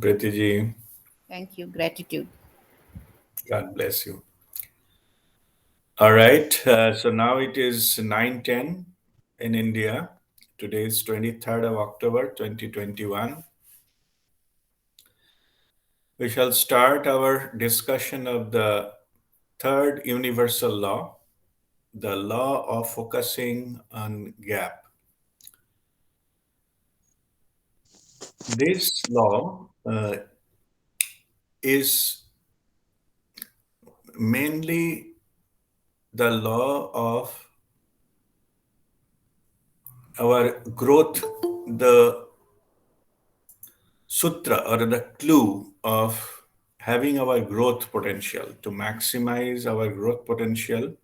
Priti ji, Thank you. Gratitude. God bless you. All right, so now it is 9:10 in India. Today is 23rd of October 2021. We shall start our discussion of the third universal law, the law of focusing on gap. This law is mainly the law of our growth, the sutra or the clue of having our growth potential, to maximize our growth potential.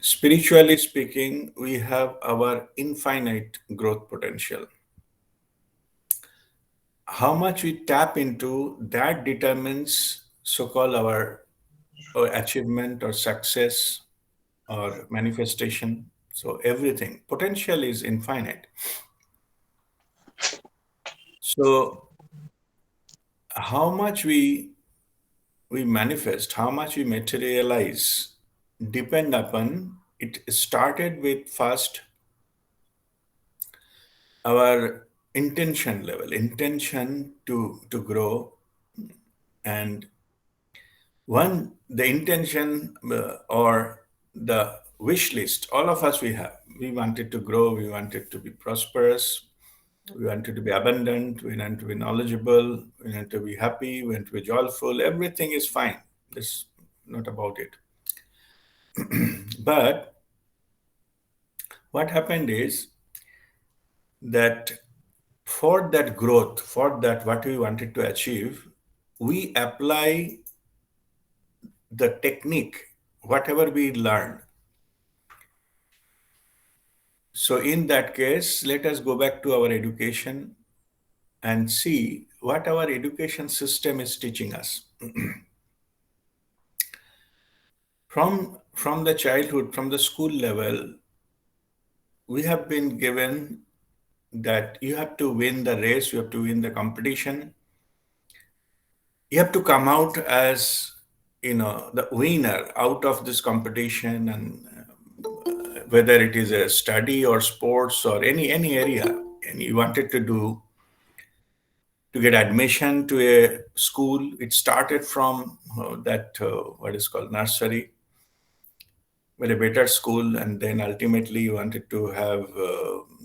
Spiritually speaking, we have our infinite growth potential. How much we tap into that determines so-called our achievement or success or manifestation. So everything potential is infinite. So how much we manifest, how much we materialize, depend upon, it started with first our intention level, intention to grow. And one, the intention or the wish list, all of us we have. We wanted to grow, we wanted to be prosperous, we wanted to be abundant, we want to be knowledgeable, we want to be happy, we want to be joyful. Everything is fine. It's not about it. But what happened is that for that growth, for that what we wanted to achieve, we apply the technique, whatever we learned. So in that case, let us go back to our education and see what our education system is teaching us. From the childhood, from the school level, we have been given that you have to win the race, you have to win the competition, you have to come out as, the winner out of this competition. And whether it is a study or sports or any area, and you wanted to do, to get admission to a school, it started from that what is called nursery, with a better school, and then ultimately you wanted to have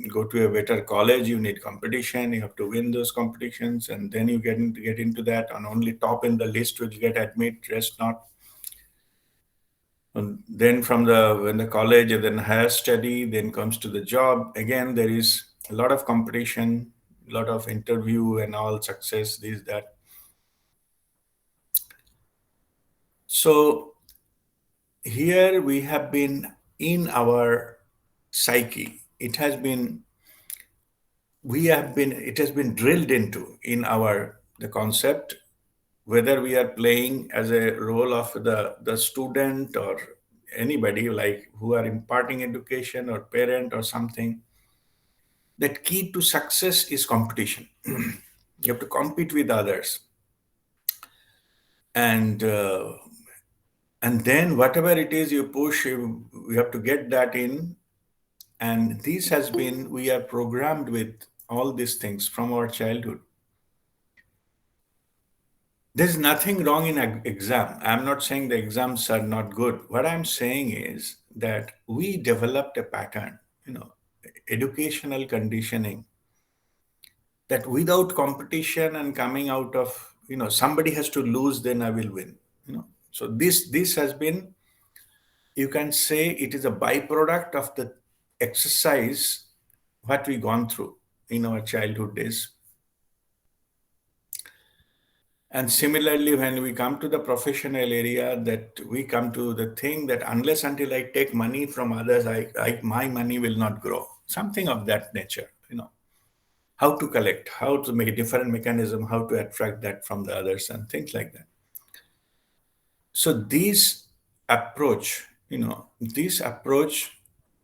go to a better college. You need competition, you have to win those competitions, and then you get into that, and only top in the list will get admit, rest not. And then from the when the college and then higher study, then comes to the job. Again, there is a lot of competition, a lot of interview and all, success, this, that. So here we have been in our psyche. It has been, it has been drilled into in our the concept, whether we are playing as a role of the student or anybody like who are imparting education or parent or something, that key to success is competition. You have to compete with others, and then whatever it is you push, you have to get that in. And this has been, we are programmed with all these things from our childhood. There's nothing wrong in exam. I'm not saying the exams are not good. What I'm saying is that we developed a pattern, you know, educational conditioning, that without competition and coming out of, somebody has to lose, then I will win. You know, so this has been, you can say it is a byproduct of the exercise what we gone through in our childhood days. And similarly, when we come to the professional area, that we come to the thing that unless until I take money from others, my money will not grow. Something of that nature, how to collect, how to make a different mechanism, how to attract that from the others and things like that. So approach, this approach,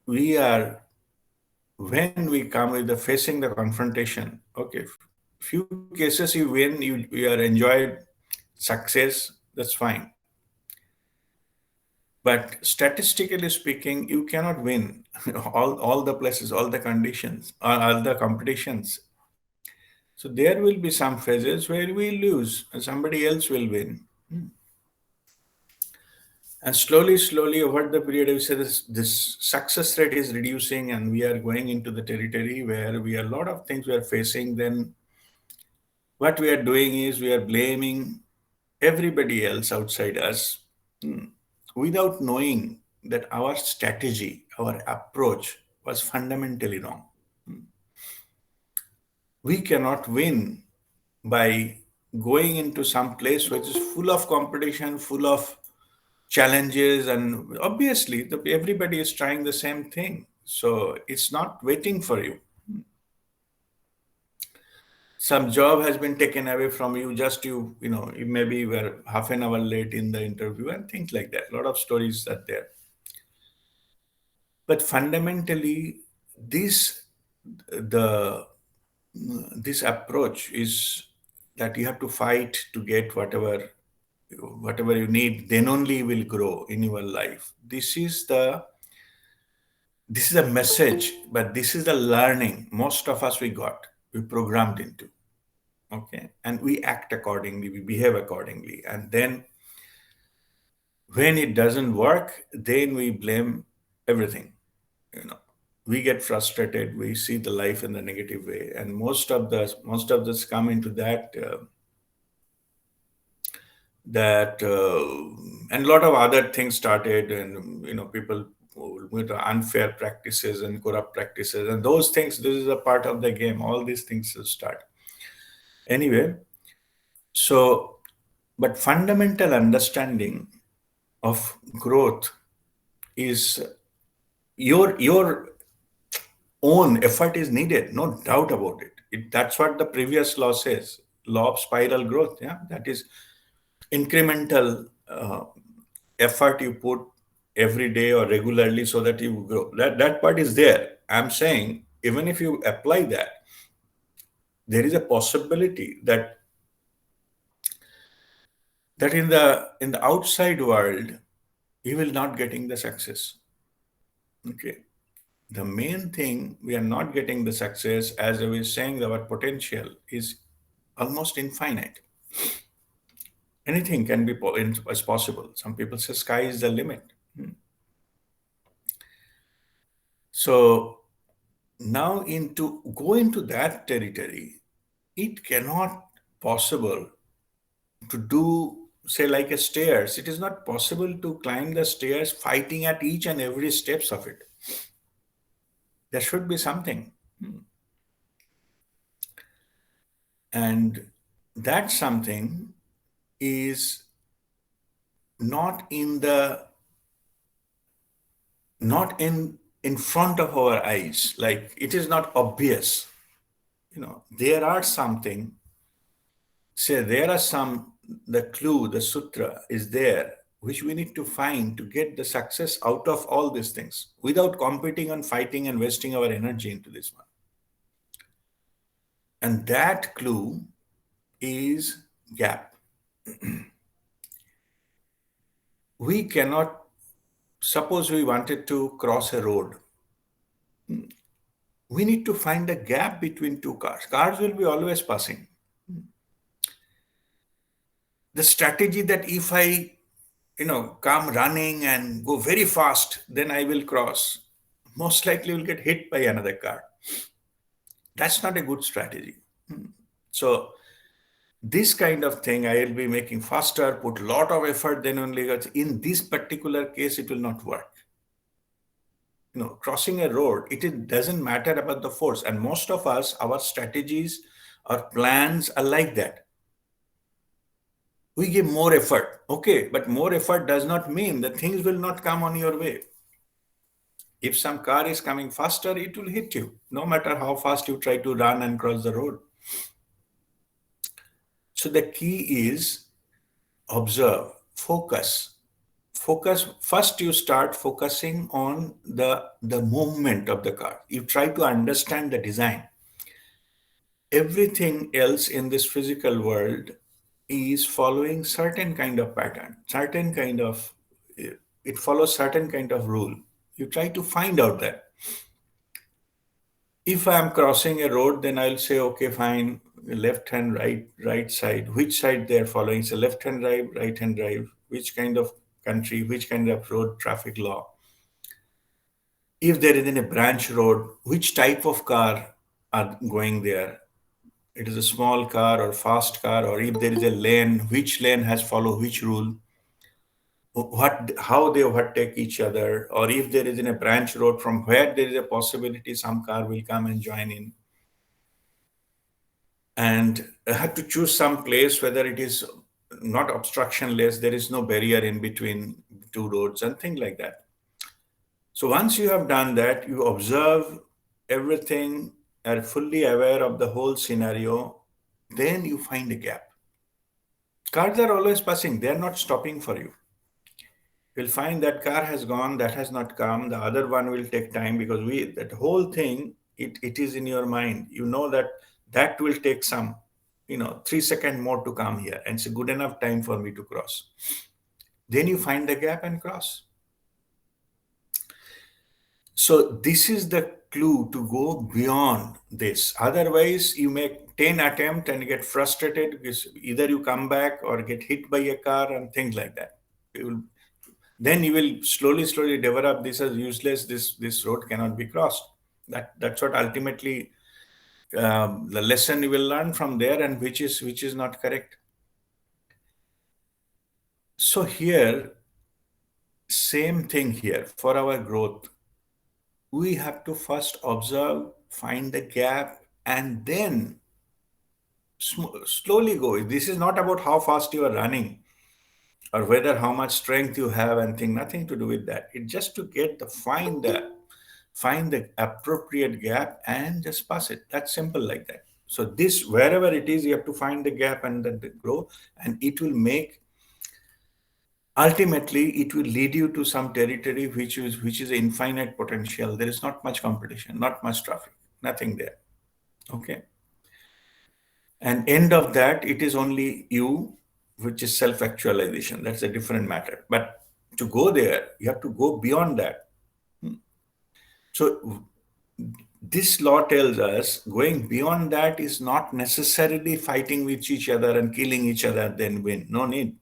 we are, when we come with the facing the confrontation, okay, Few cases you win, you are enjoyed success, that's fine. But statistically speaking, you cannot win all the places, all the conditions, all the competitions. So there will be some phases where we lose and somebody else will win. Hmm. And slowly, slowly over the period, we say this success rate is reducing and we are going into the territory where we are a lot of things we are facing. Then what we are doing is we are blaming everybody else outside us, hmm, without knowing that our strategy, our approach was fundamentally wrong. Hmm. We cannot win by going into some place which is full of competition, full of challenges, and obviously everybody is trying the same thing. So it's not waiting for you. Some job has been taken away from you, just you maybe were half an hour late in the interview and things like that. A lot of stories are there. But fundamentally, this the this approach is that you have to fight to get whatever you need, then only you will grow in your life. This is a message, but this is the learning most of us we programmed into. Okay, and we act accordingly, we behave accordingly, and then when it doesn't work, then we blame everything. You know, we get frustrated, we see the life in the negative way, and most of this come into that and a lot of other things started, and people with unfair practices and corrupt practices and those things. This is a part of the game. All these things will start anyway. So, but fundamental understanding of growth is your own effort is needed, no doubt about it. That's what the previous law says, law of spiral growth. Yeah, that is incremental effort you put every day or regularly so that you grow. That part is there. I'm saying even if you apply that, there is a possibility that in the outside world you will not getting the success. Okay, the main thing, we are not getting the success. As I was saying, our potential is almost infinite. Anything can be is possible. Some people say sky is the limit. Hmm. So now into go into that territory, it cannot possible to do, say, like a stairs. It is not possible to climb the stairs fighting at each and every steps of it. There should be something. Hmm. And that something is not in the not in front of our eyes, like it is not obvious. There are something, say there are some, the clue, the sutra is there, which we need to find to get the success out of all these things without competing and fighting and wasting our energy into this one. And that clue is gap. We cannot, suppose we wanted to cross a road, we need to find a gap between two cars. Cars will be always passing. The strategy that if I come running and go very fast, then I will cross, most likely will get hit by another car. That's not a good strategy. Hmm. So this kind of thing, I will be making faster, put a lot of effort, then only in this particular case it will not work. Crossing a road, doesn't matter about the force, and most of us, our strategies, our plans are like that. We give more effort, okay, but more effort does not mean that things will not come on your way. If some car is coming faster, it will hit you, no matter how fast you try to run and cross the road. So the key is observe, focus. Focus. First, you start focusing on the movement of the car. You try to understand the design. everything else in this physical world is following certain kind of pattern, certain kind of, it follows certain kind of rule. You try to find out that. If I'm crossing a road, then I'll say, okay, fine, left hand, right side, which side they're following. So left hand drive, right hand drive, which kind of country, which kind of road traffic law. If there is in a branch road, which type of car are going there? It is a small car or fast car, or if there is a lane, which lane has follow which rule, what how they overtake each other, or if there is in a branch road from where there is a possibility some car will come and join in, and I have to choose some place whether it is not obstructionless, there is no barrier in between two roads and things like that. So once you have done that, you observe everything, are fully aware of the whole scenario, then you find a gap. Cars are always passing, they are not stopping for you. You'll find that car has gone, that has not come, the other one will take time, because that whole thing, it is in your mind. You know that that will take some, 3 seconds more to come here, and it's a good enough time for me to cross. Then you find the gap and cross. So this is the clue to go beyond this. Otherwise, you make 10 attempts and get frustrated because either you come back or get hit by a car and things like that. Then you will slowly develop this as useless. This road cannot be crossed. That's what ultimately the lesson you will learn from there, and which is not correct. So here, same thing here for our growth. We have to first observe, find the gap, and then slowly go. This is not about how fast you are running or whether how much strength you have and thing. Nothing to do with that. It's just to get the find the appropriate gap and just pass it. That's simple like that. So this, wherever it is, you have to find the gap and then grow, and it will make, ultimately it will lead you to some territory which is infinite potential. There is not much competition, not much traffic, nothing there. Okay. And end of that, it is only you, which is self-actualization. That's a different matter. But to go there, you have to go beyond that. So this law tells us going beyond that is not necessarily fighting with each other and killing each other, then win. No need.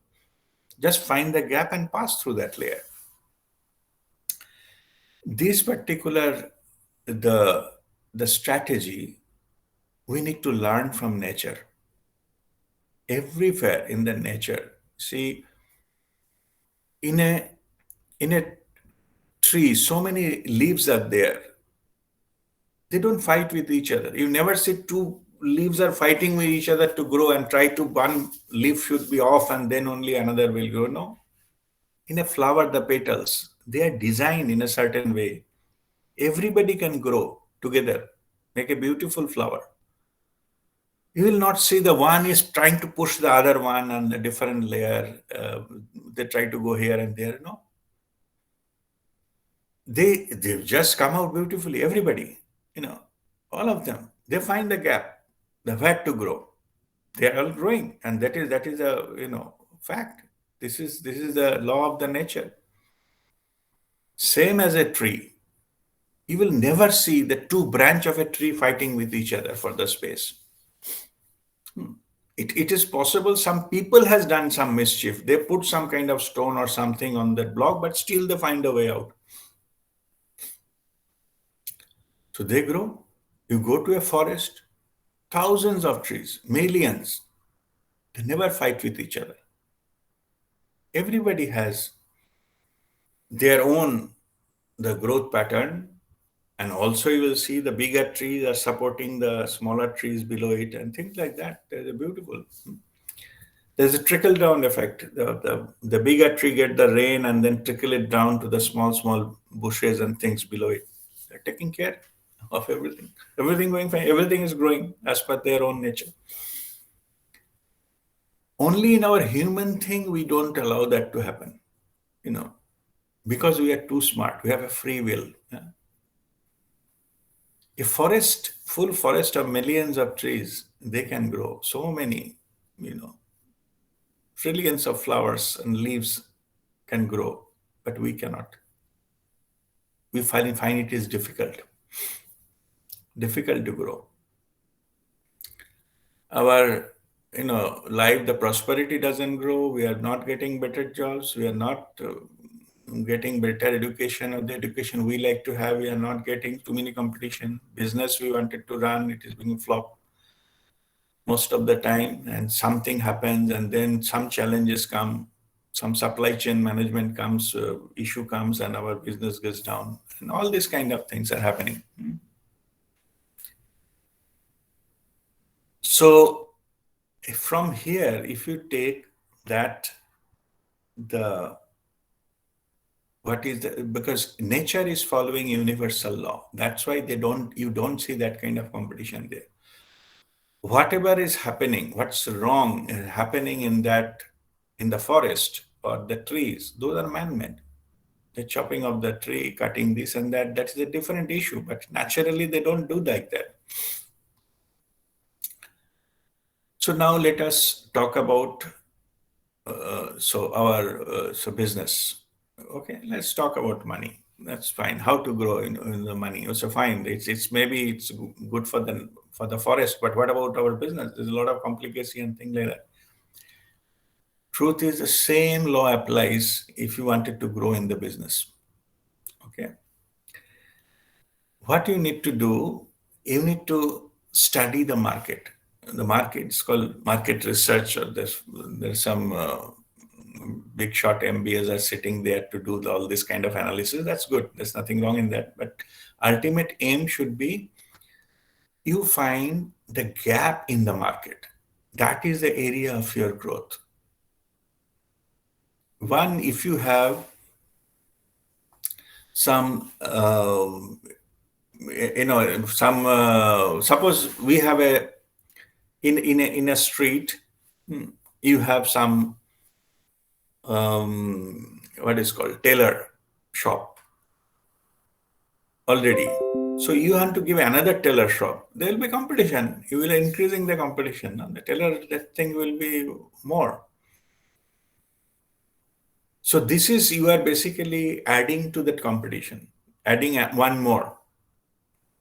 Just find the gap and pass through that layer. This particular, the the strategy, we need to learn from nature. Everywhere in the nature, see, in a tree, so many leaves are there. They don't fight with each other. You never see two leaves are fighting with each other to grow and try to, one leaf should be off and then only another will grow. No. In a flower, the petals, they are designed in a certain way. Everybody can grow together, make a beautiful flower. You will not see the one is trying to push the other one on a different layer. They try to go here and there. No. They just come out beautifully. Everybody, you know, all of them. They find the gap, the where to grow. They are all growing, and that is a fact. This is the law of the nature. Same as a tree. You will never see the two branch of a tree fighting with each other for the space. It is possible some people has done some mischief. They put some kind of stone or something on that block, but still they find a way out. So they grow. You go to a forest, thousands of trees, millions. They never fight with each other. Everybody has their own the growth pattern, and also you will see the bigger trees are supporting the smaller trees below it and things like that. There's a beautiful. There's a trickle down effect. The bigger tree get the rain and then trickle it down to the small bushes and things below it. They're taking care of everything. Everything going fine. Everything is growing as per their own nature. Only in our human thing we don't allow that to happen, you know, because we are too smart. We have a free will. Yeah? A forest, full forest of millions of trees, they can grow. So many, you know, trillions of flowers and leaves can grow, but we cannot. We find it is difficult to grow. Our, life, the prosperity doesn't grow. We are not getting better jobs. We are not getting better education, or the education we like to have. We are not getting too many competition. Business we wanted to run, it is being flop most of the time, and something happens, and then some challenges come, some supply chain management comes, issue comes, and our business goes down, and all these kind of things are happening. So from here, if you take that, the what is the, because nature is following universal law, that's why you don't see that kind of competition there. Whatever is happening, what's wrong happening in that, in the forest or the trees, those are man-made. The chopping of the tree, cutting this and that, that is a different issue, but naturally they don't do like that. So now let us talk about so business. Okay, let's talk about money. That's fine. How to grow in the money? So fine. It's maybe it's good for the forest, but what about our business? There's a lot of complication and things like that. Truth is the same law applies if you wanted to grow in the business. Okay. What you need to do, you need to study the market. The market is called market research, or there's some big shot MBAs are sitting there to do all this kind of analysis. That's good. There's nothing wrong in that. But ultimate aim should be you find the gap in the market. That is the area of your growth. One, if you have some, some, suppose we have in a street, you have some, what is called tailor shop already. So you have to give another tailor shop. There will be competition. You will increasing the competition. And the tailor, that thing will be more. So this is, you are basically adding to that competition, adding one more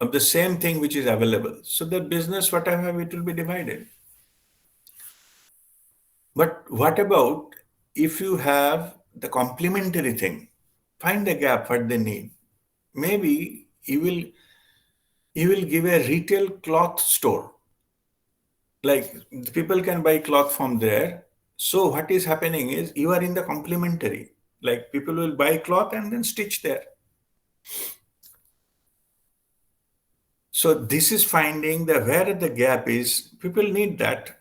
of the same thing which is available. So the business, whatever, it will be divided. But what about if you have the complementary thing? Find the gap, what they need. Maybe you will give a retail cloth store. Like people can buy cloth from there. So what is happening is you are in the complementary. Like people will buy cloth and then stitch there. So this is finding the where the gap is. People need that,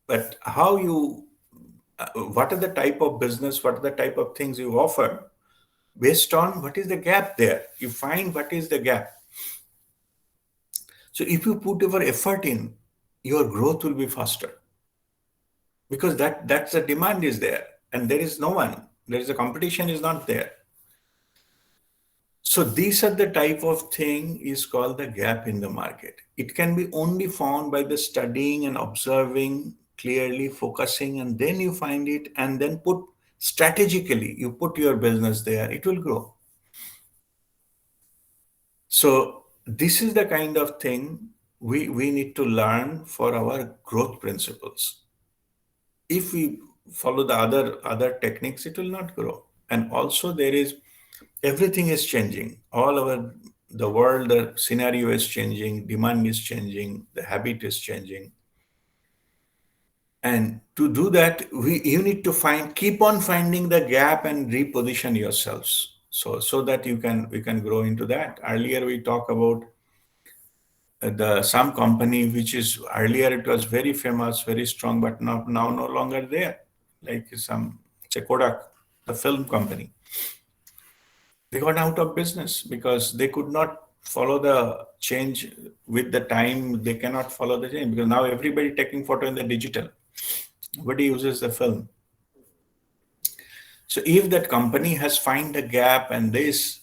but how you, what are the type of business, what are the type of things you offer, based on what is the gap there. You find what is the gap. So if you put your effort in, your growth will be faster, because that's the demand is there, and there is no one. There is a competition is not there. So these are the type of thing is called the gap in the market. It can be only found by the studying and observing clearly, focusing, and then you find it, and then put strategically, you put your business there, it will grow. So this is the kind of thing we need to learn for our growth principles. If we follow the other techniques, it will not grow. And also there is, everything is changing. All our, the world, the scenario is changing, demand is changing, the habit is changing. And to do that, you need to keep on finding the gap and reposition yourselves. So that we can grow into that. Earlier we talked about the some company which is, earlier it was very famous, very strong, but now no longer there. Like some, say Kodak, the film company. They got out of business because they could not follow the change with the time. They cannot follow the change because now everybody taking photo in the digital. Nobody uses the film. So if that company has find a gap and this,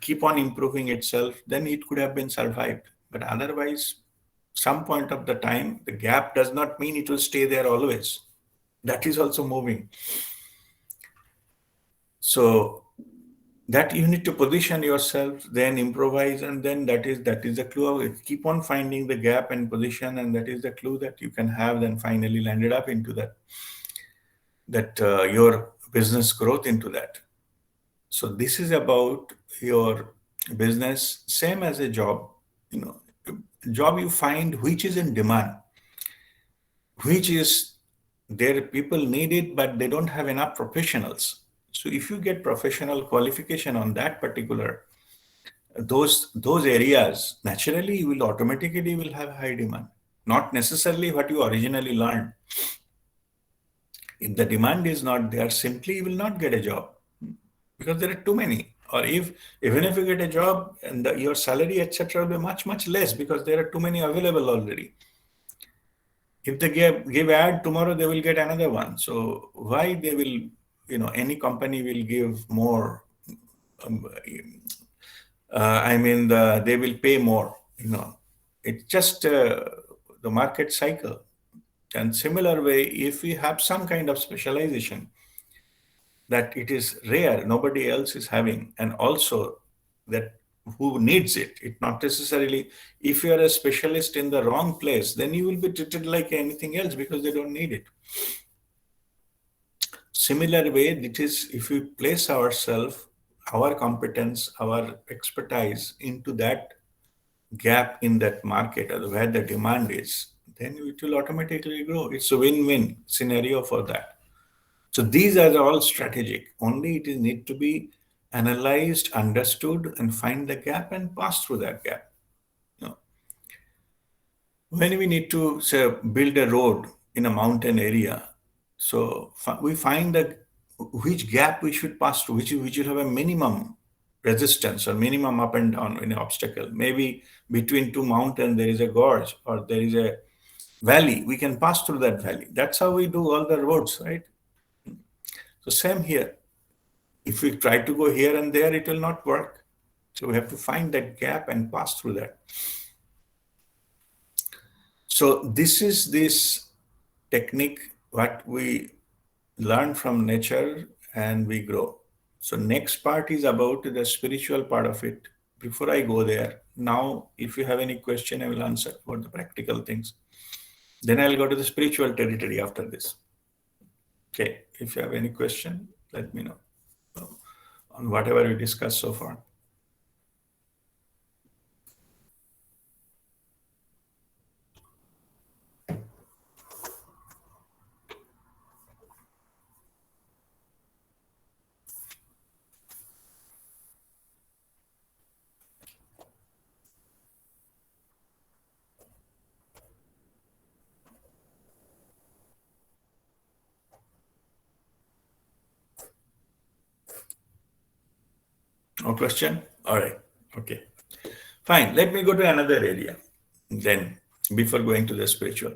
keep on improving itself, then it could have been survived. But otherwise, some point of the time, the gap does not mean it will stay there always. That is also moving. So that you need to position yourself, then improvise, and then that is the clue of it. Keep on finding the gap and position, and that is the clue that you can have then finally landed up into that your business growth into that. So this is about your business, same as a job. You know, job you find which is in demand, which is there people need it, but they don't have enough professionals. So if you get professional qualification on that particular those areas, naturally you will automatically will have high demand. Not necessarily what you originally learned. If the demand is not there, simply you will not get a job because there are too many. Or if even if you get a job and your salary etc will be much less because there are too many available already. If they give ad tomorrow, they will get another one. So why they will, any company will give more. Um, they will pay more. You know, it's just the market cycle. And similar way, if we have some kind of specialization that it is rare, nobody else is having, and also that who needs it, it not necessarily. If you are a specialist in the wrong place, then you will be treated like anything else because they don't need it. Similar way, it is if we place ourselves, our competence, our expertise into that gap in that market or where the demand is, then it will automatically grow. It's a win-win scenario for that. So these are all strategic. Only it is need to be analyzed, understood, and find the gap and pass through that gap. You know, when we need to say build a road in a mountain area, so we find that which gap we should pass through, which will have a minimum resistance or minimum up and down in an obstacle. Maybe between two mountains there is a gorge or there is a valley. We can pass through that valley. That's how we do all the roads, right? So same here. If we try to go here and there, it will not work. So we have to find that gap and pass through that. So this is this technique what we learn from nature and we grow. So next part is about the spiritual part of it. Before I go there, now if you have any question, I will answer for the practical things. Then I'll go to the spiritual territory after this. Okay, if you have any question, let me know on whatever we discussed so far. No question? All right. Okay. Fine. Let me go to another area then before going to the spiritual.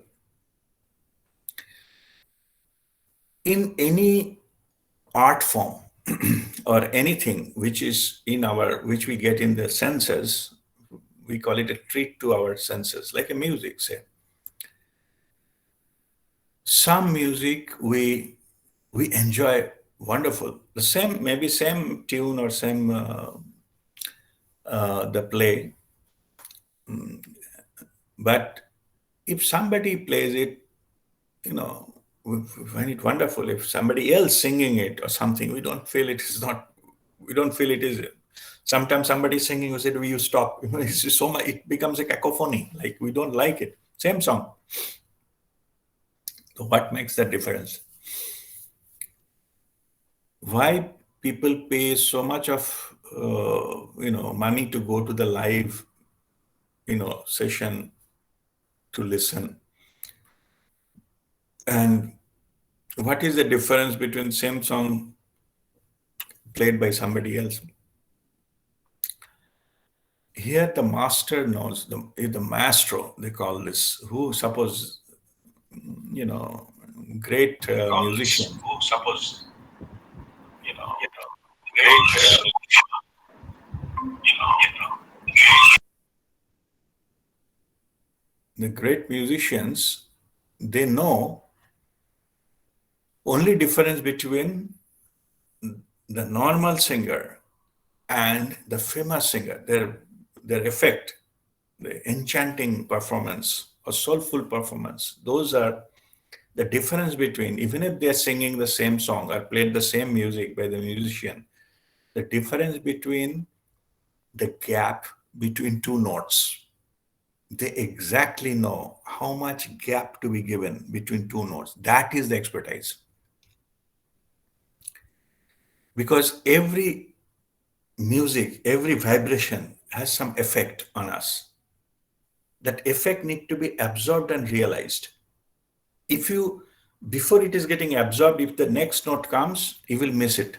In any art form or anything which is in which we get in the senses, we call it a treat to our senses, like a music, say. Some music we enjoy wonderful. The same, maybe same tune or same the play. Mm, but if somebody plays it, you know, we find it wonderful. If somebody else singing it or something, we don't feel it is not, we don't feel it is. Sometimes somebody singing, we said, "Will you stop?" You know, it's just so much, it becomes a cacophony. Like we don't like it. Same song. So what makes the difference? Why people pay so much of money to go to the live session to listen, and what is the difference between same song played by somebody else? Here the master knows, the maestro they call this, who suppose great musician. Who suppose, great The great musicians, they know only difference between the normal singer and the famous singer, their effect, the enchanting performance or soulful performance. Those are the difference between, even if they're singing the same song or played the same music by the musician, the difference between the gap between two notes. They exactly know how much gap to be given between two notes. That is the expertise. Because every music, every vibration has some effect on us. That effect need to be absorbed and realized. If you, before it is getting absorbed, if the next note comes, you will miss it.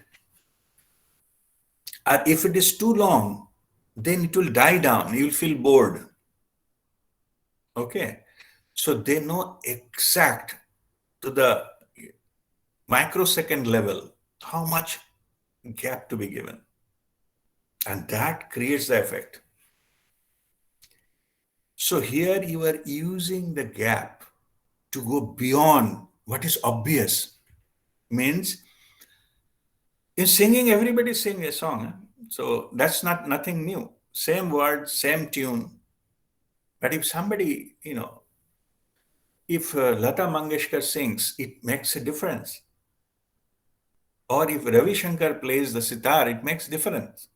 Or if it is too long, then it will die down. You will feel bored. Okay. So they know exact to the microsecond level how much gap to be given. And that creates the effect. So here you are using the gap to go beyond what is obvious. Means in singing, everybody sing a song. So that's not nothing new. Same word, same tune. But if somebody, if Lata Mangeshkar sings, it makes a difference. Or if Ravi Shankar plays the sitar, it makes difference.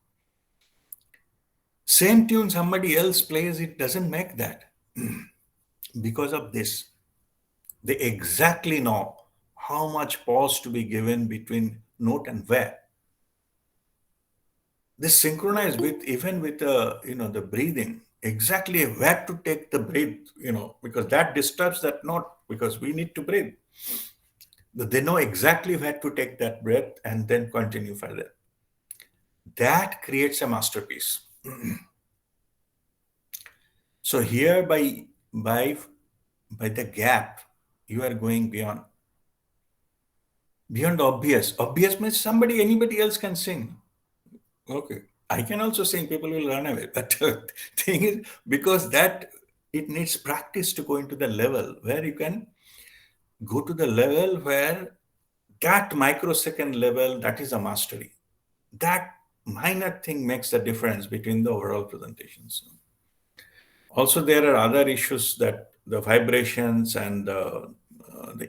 Same tune somebody else plays, it doesn't make that. Because of this, they exactly know how much pause to be given between note and where. They synchronize with even with the breathing, exactly where to take the breath, because that disturbs that note because we need to breathe. They know exactly where to take that breath and then continue further. That creates a masterpiece. So here by by the gap, you are going beyond obvious. Obvious means anybody else can sing. Okay, I can also sing. People will run away. But thing is, because that it needs practice to go into the level where you can go to the level where that microsecond level, that is a mastery. That minor thing makes the difference between the overall presentations. Also, there are other issues that the vibrations and the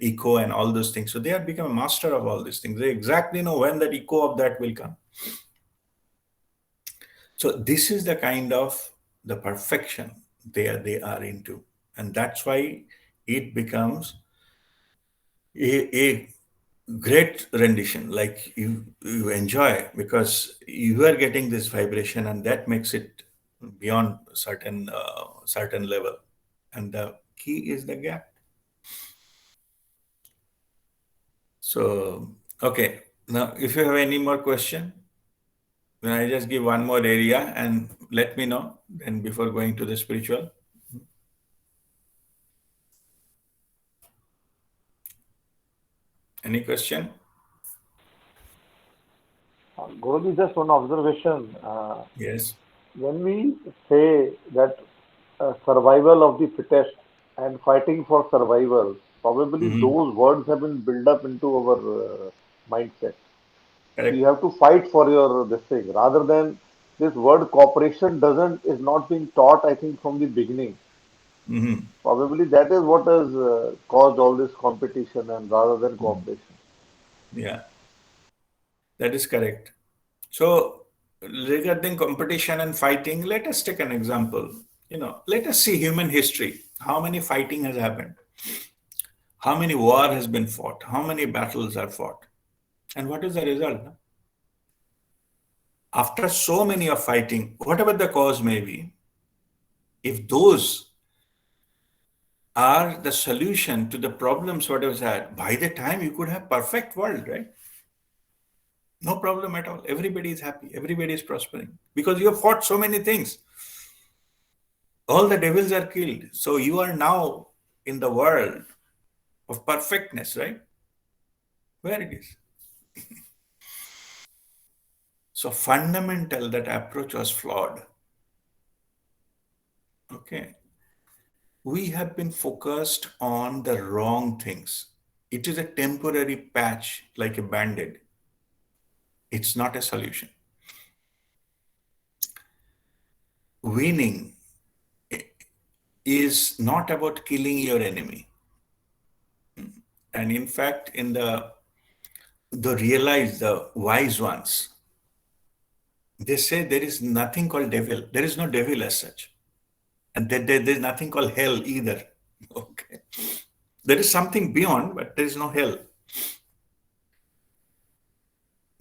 echo and all those things. So they have become a master of all these things. They exactly know when that echo of that will come. So this is the kind of the perfection they are into, and that's why it becomes a great rendition. Like you enjoy because you are getting this vibration, and that makes it beyond certain level. And the key is the gap. So okay, now if you have any more question, then I just give one more area and let me know. Then before going to the spiritual. Any question? Guruji, just one observation. Yes. When we say that survival of the fittest and fighting for survival, probably Hmm. those words have been built up into our mindset. You Correct. have to fight for your this thing rather than this word cooperation doesn't is not being taught, I think, from the beginning. Hmm. Probably that is what has caused all this competition and rather than cooperation. Yeah, that is correct. So, regarding competition and fighting, let us take an example. Let us see human history. How many fighting has happened? How many war has been fought? How many battles are fought? And what is the result? After so many of fighting, whatever the cause may be, if those are the solution to the problems whatever is had, by the time you could have perfect world, right? No problem at all. Everybody is happy. Everybody is prospering because you have fought so many things. All the devils are killed. So you are now in the world of perfectness, right? Where it is. So fundamental that approach was flawed. Okay. we have been focused on the wrong things. It is a temporary patch like a band-aid. It's not a solution. Winning is not about killing your enemy. And in fact, in the wise ones, they say there is nothing called devil. There is no devil as such. And there's nothing called hell either. Okay. There is something beyond, but there is no hell.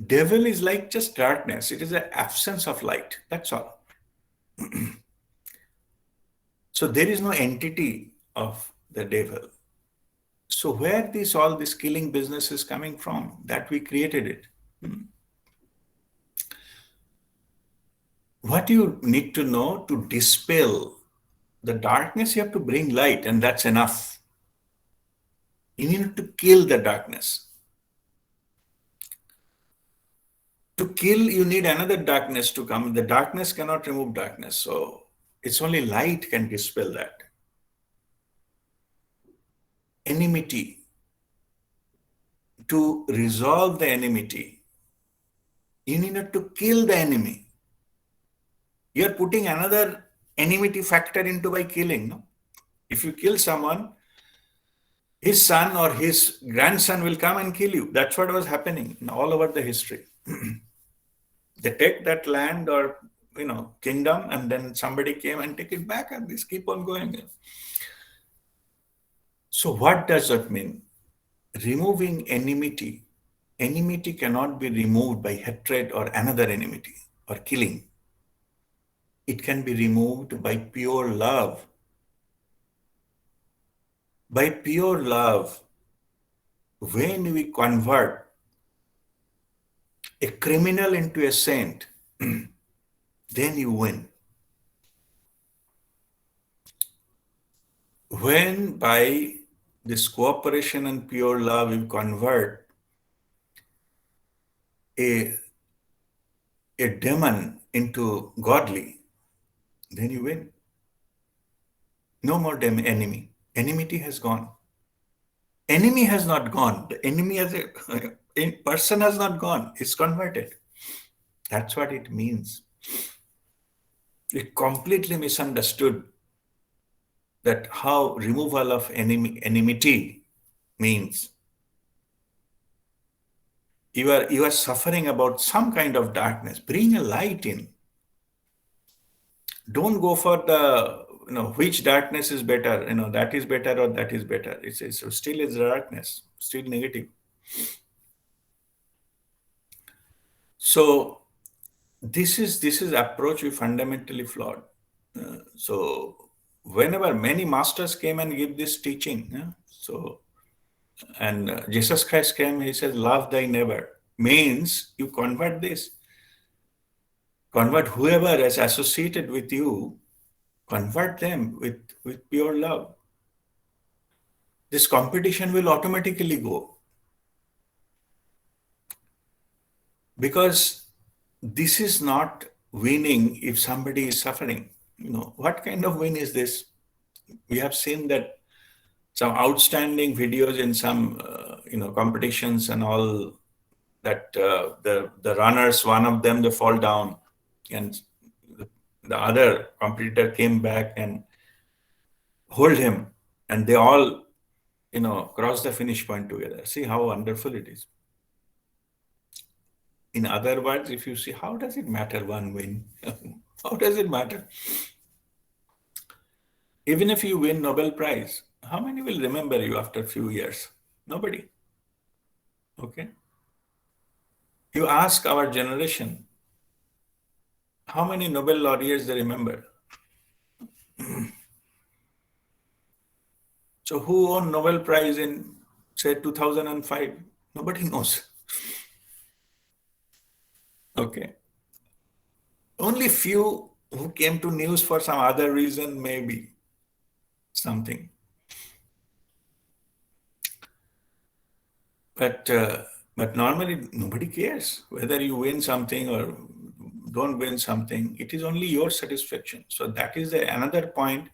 Devil is like just darkness. It is the absence of light. That's all. So there is no entity of the devil. So where all this killing business is coming from? That we created it. What you need to know to dispel the darkness, you have to bring light, and that's enough. You need to kill the darkness. To kill, you need another darkness to come. The darkness cannot remove darkness. So it's only light can dispel that. Enmity. To resolve the enmity, you need to kill the enemy. You're putting another enmity factor into by killing. No? If you kill someone, his son or his grandson will come and kill you. That's what was happening all over the history. They take that land or kingdom, and then somebody came and take it back, and this keep on going. So what does that mean? Removing enmity. Enmity cannot be removed by hatred or another enmity or killing. It can be removed by pure love. By pure love, when we convert a criminal into a saint, then you win. When by this cooperation and pure love you convert a demon into godly, then you win. No more enemy. Enmity has gone. Enemy has not gone. The enemy as a person has not gone. It's converted. That's what it means. We completely misunderstood that how removal of enmity means. You are suffering about some kind of darkness. Bring a light in. Don't go for the which darkness is better. That is better or that is better. It's still is darkness, still negative. So this is approach we fundamentally flawed. So whenever many masters came and give this teaching, and Jesus Christ came, he says, love thy neighbor. Means you convert this. Convert whoever is associated with you, convert them with pure love. This competition will automatically go. Because this is not winning if somebody is suffering. What kind of win is this? We have seen that some outstanding videos in some competitions and all, that the runners, one of them, they fall down, and the other competitor came back and hold him, and they all cross the finish point together. See how wonderful it is. In other words, if you see, how does it matter one win? How does it matter? Even if you win Nobel Prize, how many will remember you after a few years? Nobody. Okay. You ask our generation, how many Nobel laureates they remember? So who won Nobel Prize in, say, 2005? Nobody knows. Okay. Only few who came to news for some other reason, maybe something. But normally nobody cares whether you win something or don't win something. It is only your satisfaction. So that is another point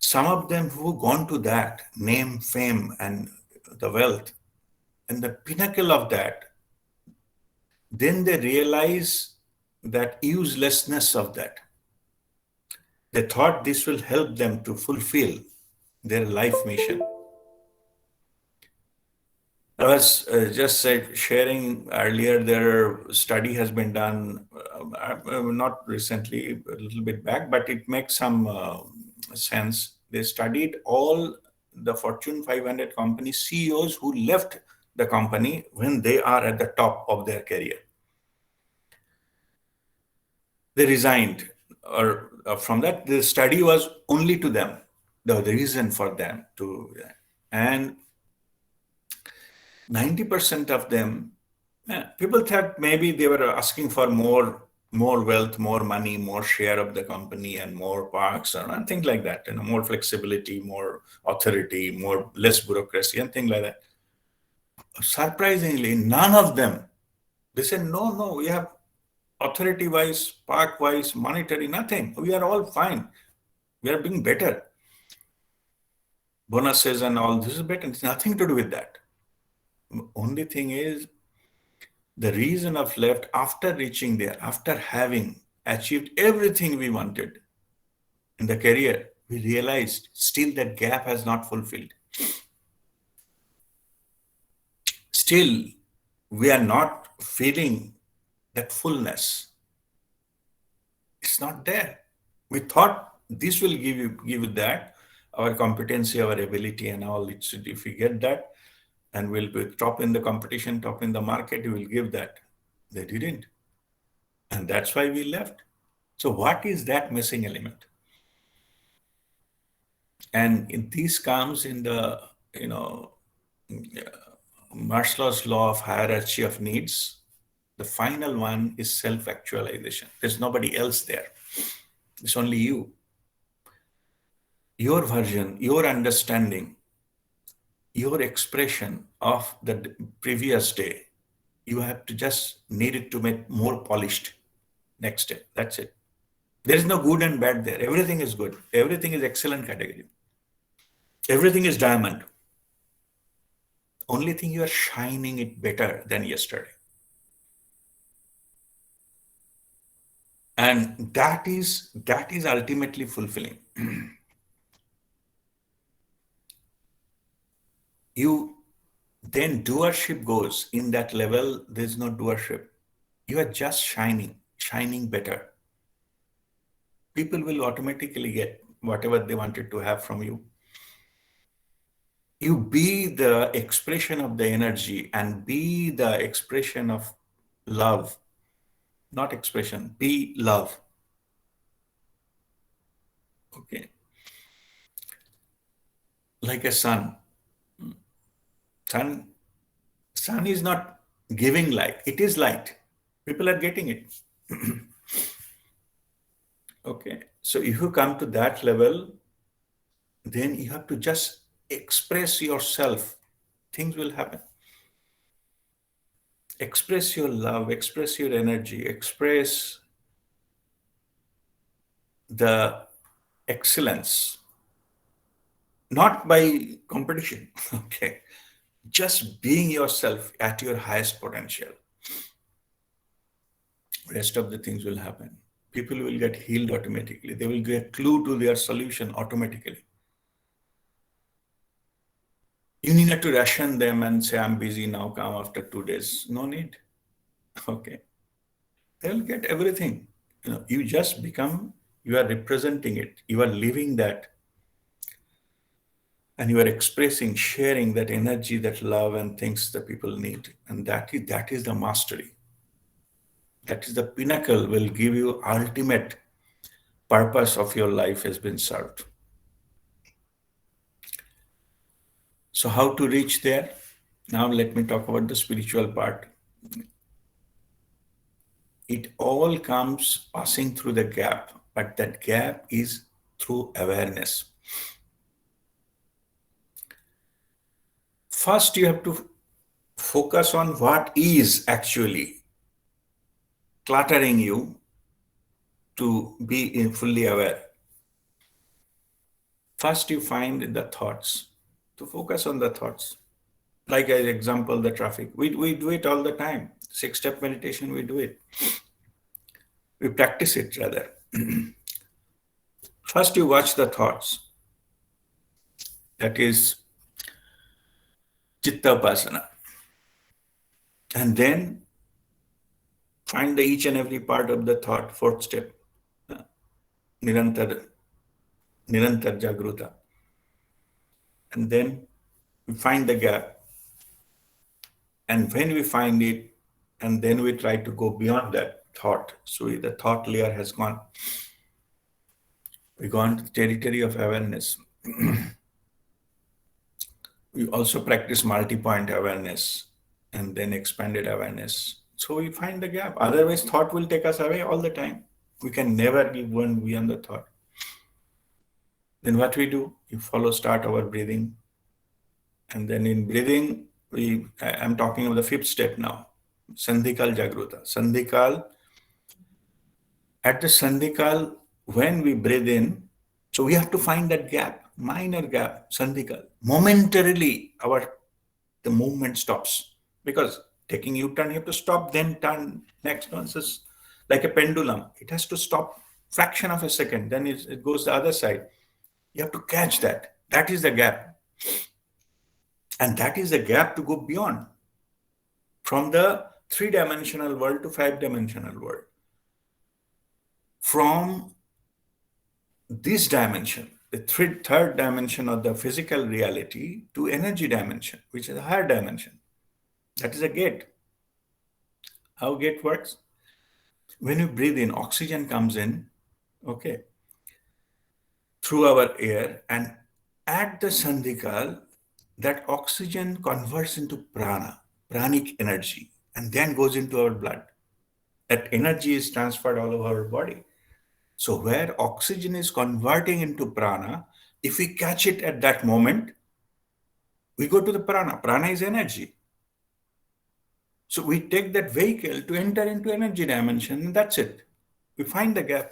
Some of them who gone to that name, fame, and the wealth, and the pinnacle of that, then they realize that uselessness of that. They thought this will help them to fulfill their life mission. I was just sharing earlier, their study has been done, not recently, a little bit back, but it makes some sense. They studied all the Fortune 500 company CEOs who left the company when they are at the top of their career. They resigned, or from that, the study was only to them, the reason for them to, and 90% of them, people thought maybe they were asking for more wealth, more money, more share of the company, and more parks, or things like that. More flexibility, more authority, less bureaucracy, and things like that. Surprisingly, none of them. They said, no, we have authority-wise, park-wise, monetary, nothing. We are all fine. We are being better. Bonuses and all this is better. It's nothing to do with that. Only thing is, the reason of left after reaching there, after having achieved everything we wanted in the career, we realized still that gap has not fulfilled. Still, we are not feeling that fullness. It's not there. We thought this will give you that, our competency, our ability, and all. If we get that, and we'll be top in the competition, top in the market, we will give that. They didn't. And that's why we left. So what is that missing element? And this comes in the, Maslow's law of hierarchy of needs. The final one is self-actualization. There's nobody else there. It's only you. Your version, your understanding, your expression of the previous day, you have to just need it to make more polished next day. That's it. There is no good and bad there. Everything is good. Everything is excellent category. Everything is diamond. Only thing you are shining it better than yesterday. And that is ultimately fulfilling. Then doership goes in that level. There's no doership. You are just shining better. People will automatically get whatever they wanted to have from you. You be the expression of the energy and be the expression of love. Not expression, be love. Okay. Like a sun. Sun is not giving light. It is light. People are getting it. Okay. So if you come to that level, then you have to just express yourself. Things will happen. Express your love, express your energy, express the excellence, not by competition. Okay. Just being yourself at your highest potential. Rest of the things will happen. People will get healed automatically. They will get a clue to their solution automatically. You need not to ration them and say, I'm busy now, come after 2 days. No need. Okay. They'll get everything. You just become, you are representing it. You are living that. And you are expressing, sharing that energy, that love and things that people need. And that is the mastery. That is the pinnacle, will give you ultimate purpose of your life has been served. So how to reach there? Now let me talk about the spiritual part. It all comes passing through the gap, but that gap is through awareness. First, you have to focus on what is actually cluttering you to be fully aware. First, you find the thoughts, to focus on the thoughts. Like as example, the traffic. We do it all the time. 6-step meditation, we do it. We practice it rather. First, you watch the thoughts. That is Chitta Upasana. And then find each and every part of the thought, fourth step, Nirantar, Nirantar Jagruta. And then we find the gap. And when we find it, and then we try to go beyond that thought. So the thought layer has gone. We gone to the territory of awareness. We also practice multi-point awareness and then expanded awareness. So we find the gap. Otherwise, thought will take us away all the time. We can never give one beyond the thought. Then what we do? You start our breathing. And then in breathing, I'm talking of the fifth step now. Sandhikal Jagruta. Sandhikal, at the Sandhikal, when we breathe in, so we have to find that gap, minor gap, Sandhikal. Momentarily, the movement stops. Because taking U-turn, you have to stop, then turn next one. It's like a pendulum. It has to stop fraction of a second, then it goes the other side. You have to catch that. That is the gap. And that is the gap to go beyond. From the 3-dimensional world to 5-dimensional world. From this dimension, the third dimension of the physical reality, to energy dimension, which is a higher dimension. That is a gate. How gate works? When you breathe in, oxygen comes in, okay, through our air, and at the Sandhikal, that oxygen converts into prana, pranic energy, and then goes into our blood. That energy is transferred all over our body. So where oxygen is converting into prana, if we catch it at that moment, we go to the prana. Prana is energy. So we take that vehicle to enter into energy dimension, and that's it. We find the gap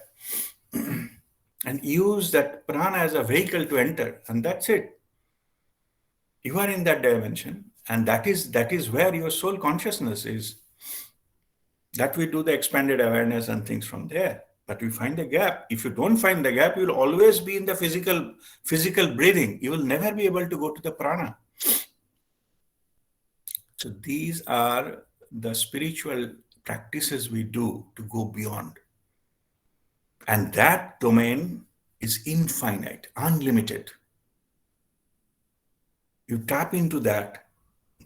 and use that prana as a vehicle to enter, and that's it. You are in that dimension, and that is where your soul consciousness is. That we do the expanded awareness and things from there. But we find the gap. If you don't find the gap, you will always be in the physical breathing. You will never be able to go to the prana. So these are the spiritual practices we do to go beyond. And that domain is infinite, unlimited. You tap into that,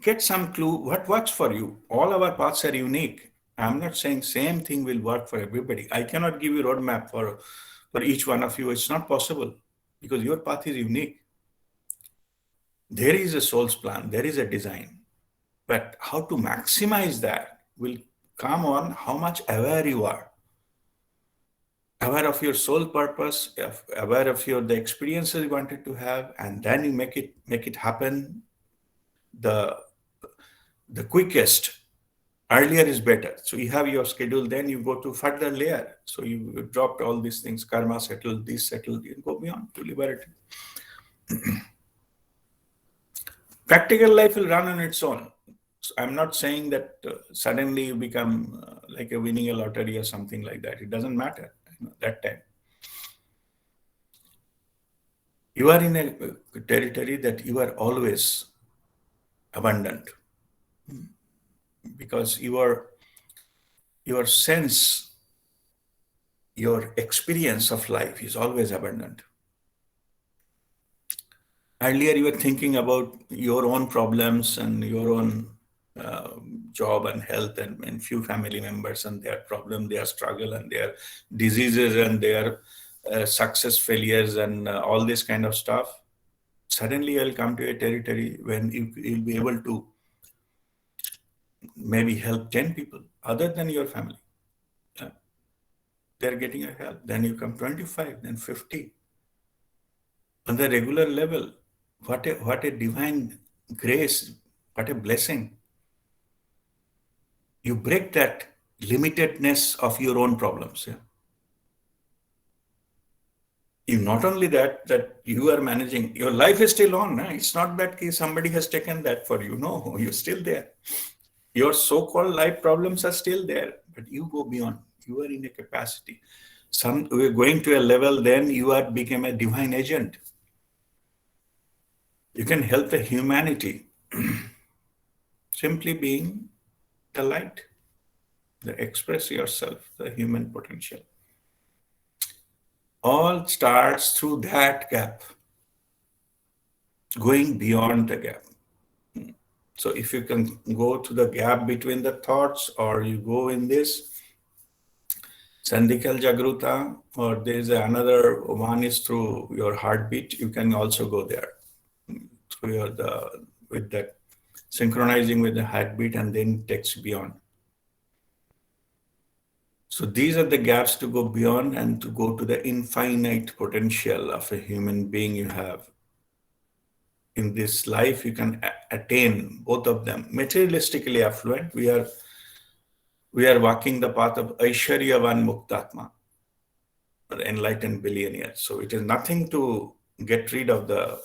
get some clue what works for you. All our paths are unique. I'm not saying same thing will work for everybody. I cannot give you a roadmap for each one of you. It's not possible because your path is unique. There is a soul's plan, there is a design. But how to maximize that will come on how much aware you are. Aware of your soul purpose, aware of the experiences you wanted to have, and then you make it happen the quickest. Earlier is better. So you have your schedule, then you go to further layer. So you dropped all these things, karma settled, this settled, you go beyond to liberty. Practical life will run on its own. So I'm not saying that suddenly you become like a winning a lottery or something like that. It doesn't matter that time. You are in a territory that you are always abundant because your sense, your experience of life is always abundant. Earlier, you were thinking about your own problems and your own job and health and few family members and their problem, their struggle and their diseases and their success, failures and all this kind of stuff. Suddenly, you'll come to a territory when you'll be able to maybe help 10 people other than your family. They're getting your help. Then you come 25, then 50. On the regular level, what a divine grace, what a blessing. You break that limitedness of your own problems. Yeah? You not only that you are managing, your life is still on. It's not that somebody has taken that for you. No, you're still there. Your so-called life problems are still there, but you go beyond. You are in a capacity. We're going to a level, then you are become a divine agent. You can help the humanity simply being the light, the express yourself, the human potential. All starts through that gap, going beyond the gap. So if you can go to the gap between the thoughts, or you go in this Sandikal Jagruta, or there is another one is through your heartbeat, you can also go there through with that synchronizing with the heartbeat, and then takes beyond. So these are the gaps to go beyond and to go to the infinite potential of a human being you have. In this life, you can attain both of them. Materialistically affluent, we are walking the path of Aishwaryavan Muktatma, or enlightened billionaire. So it is nothing to get rid of the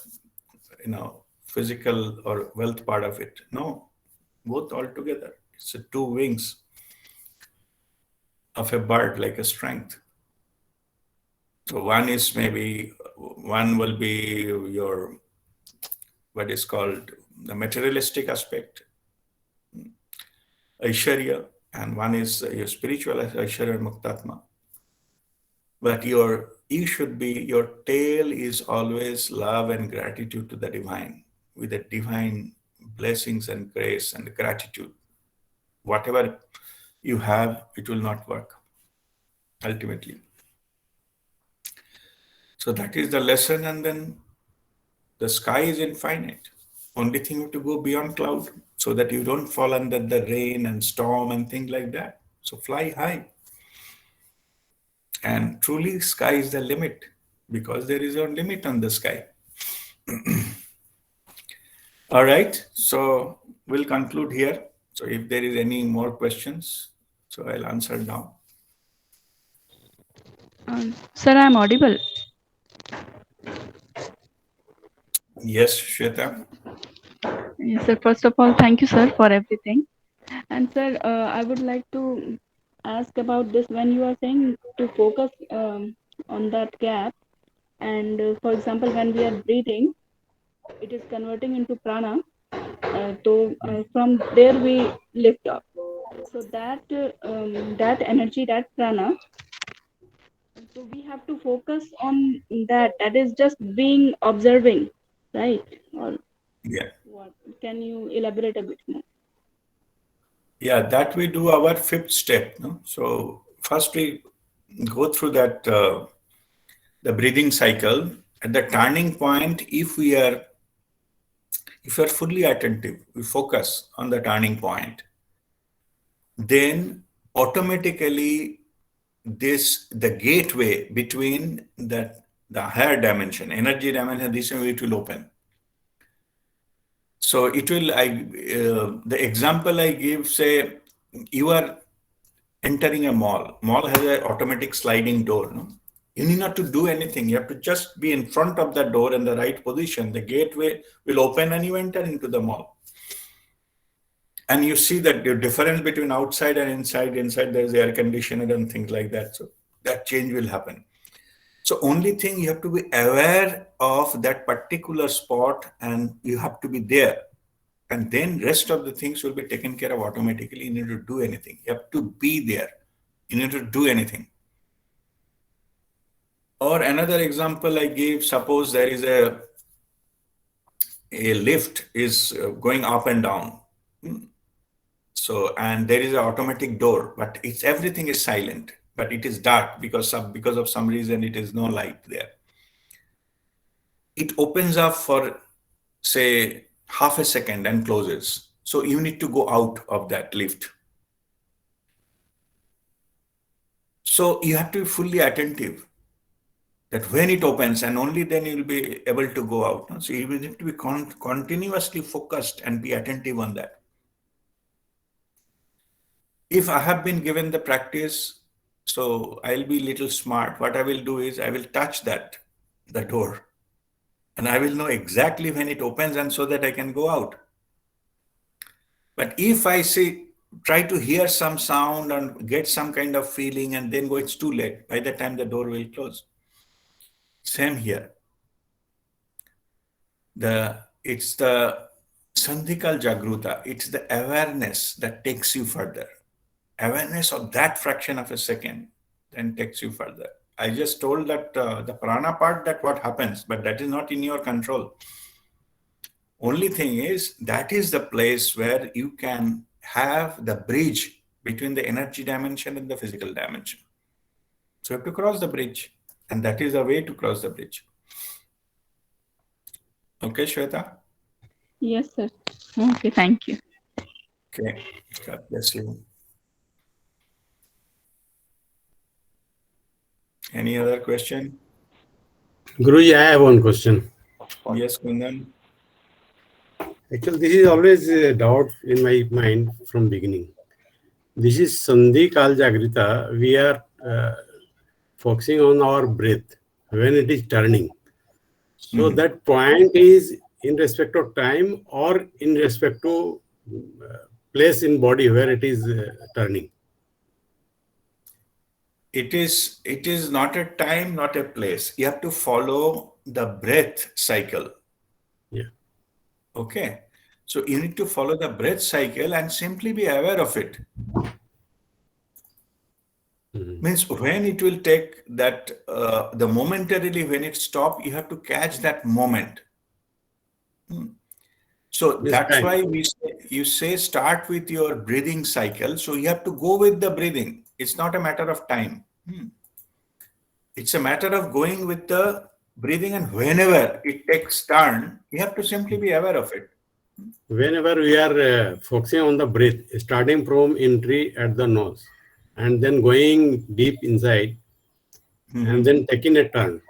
physical or wealth part of it. No, both all together. It's a two wings of a bird, like a strength. So one will be your what is called the materialistic aspect, Aishwarya, and one is your spiritual Aishwarya Muktatma. But your tail is always love and gratitude to the divine, with the divine blessings and grace and gratitude. Whatever you have, it will not work ultimately. So that is the lesson, and then the sky is infinite. Only thing you have to go beyond cloud so that you don't fall under the rain and storm and things like that. So fly high. And truly, sky is the limit, because there is a limit on the sky. All right. So we'll conclude here. So if there is any more questions, so I'll answer now. Sir, I'm audible. Yes, Shweta. Yes, sir. First of all, thank you, sir, for everything. And sir, I would like to ask about this when you are saying to focus on that gap. And for example, when we are breathing, it is converting into prana. From there we lift up. So that energy, that prana. So we have to focus on that. That is just being observing, right? Or Yeah. what? Can you elaborate a bit more? Yeah, that we do our fifth step. No? So first we go through that the breathing cycle. At the turning point, if we are fully attentive, we focus on the turning point, then automatically the gateway between the higher dimension, energy dimension, this way it will open. So it will. The example I give, say, you are entering a mall. Mall has an automatic sliding door. No? You need not to do anything. You have to just be in front of the door in the right position. The gateway will open and you enter into the mall. And you see that the difference between outside and inside. Inside there's air conditioner and things like that. So that change will happen. So only thing, you have to be aware of that particular spot and you have to be there. And then rest of the things will be taken care of automatically. You need to do anything. You have to be there. You need to do anything. Or another example I gave, suppose there is a lift is going up and down. So, and there is an automatic door, but everything is silent, but it is dark because of some reason it is no light there. It opens up for, say, half a second and closes. So you need to go out of that lift. So you have to be fully attentive that when it opens, and only then you will be able to go out. No? So you will need to be continuously focused and be attentive on that. If I have been given the practice, so I'll be little smart. What I will do is I will touch that the door. And I will know exactly when it opens and so that I can go out. But if I try to hear some sound and get some kind of feeling and then go, it's too late. By the time the door will close. Same here. It's the Sandhikal Jagruta. It's the awareness that takes you further. Awareness of that fraction of a second then takes you further. I just told that the prana part, that what happens, but that is not in your control. Only thing is, that is the place where you can have the bridge between the energy dimension and the physical dimension. So you have to cross the bridge, and that is the way to cross the bridge. Okay, Shweta? Yes, sir. Okay, thank you. Okay, God bless you. Any other question? Guruji, I have one question. Yes, Kundan? Actually, this is always a doubt in my mind from beginning. This is Sandhi Kal Jagrita. We are focusing on our breath when it is turning. So that point is in respect of time or in respect to place in body where it is turning. It is not a time, not a place. You have to follow the breath cycle. Yeah. Okay. So you need to follow the breath cycle and simply be aware of it. Means when it will take that, the momentarily when it stops, you have to catch that moment. So Yes, that's time. why you say start with your breathing cycle. So you have to go with the breathing. It's not a matter of time. It's a matter of going with the breathing, and whenever it takes turn, you have to simply be aware of it. Whenever we are focusing on the breath, starting from entry at the nose and then going deep inside and then taking a turn.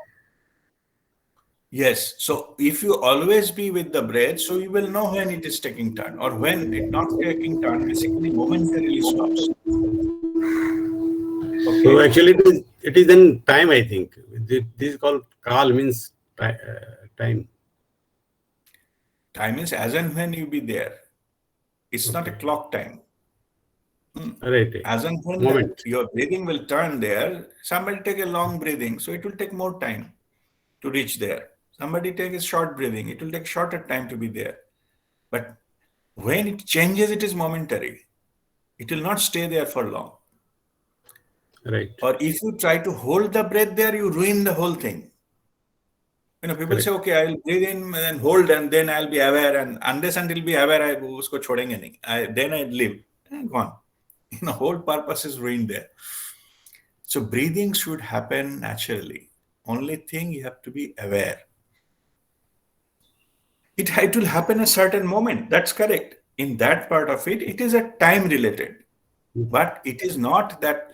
Yes. So if you always be with the breath, so you will know when it is taking turn, or when it not taking turn, basically momentarily stops. Okay. So actually it is then time, I think. This is called kal, means time. Time is as and when you be there. It's not a clock time. Right. As and when Moment. your breathing will turn there, somebody take a long breathing, so it will take more time to reach there. Somebody take a short breathing, it will take shorter time to be there. But when it changes, it is momentary. It will not stay there for long. Right. Or if you try to hold the breath there, you ruin the whole thing. People Correct. say, okay, I'll breathe in and hold, and then I'll be aware, and unless until be aware, I usko chhodenge nahi. Then I live. Gone. The whole purpose is ruined there. So breathing should happen naturally. Only thing, you have to be aware. It will happen a certain moment. That's correct. In that part of it, it is a time related, but it is not that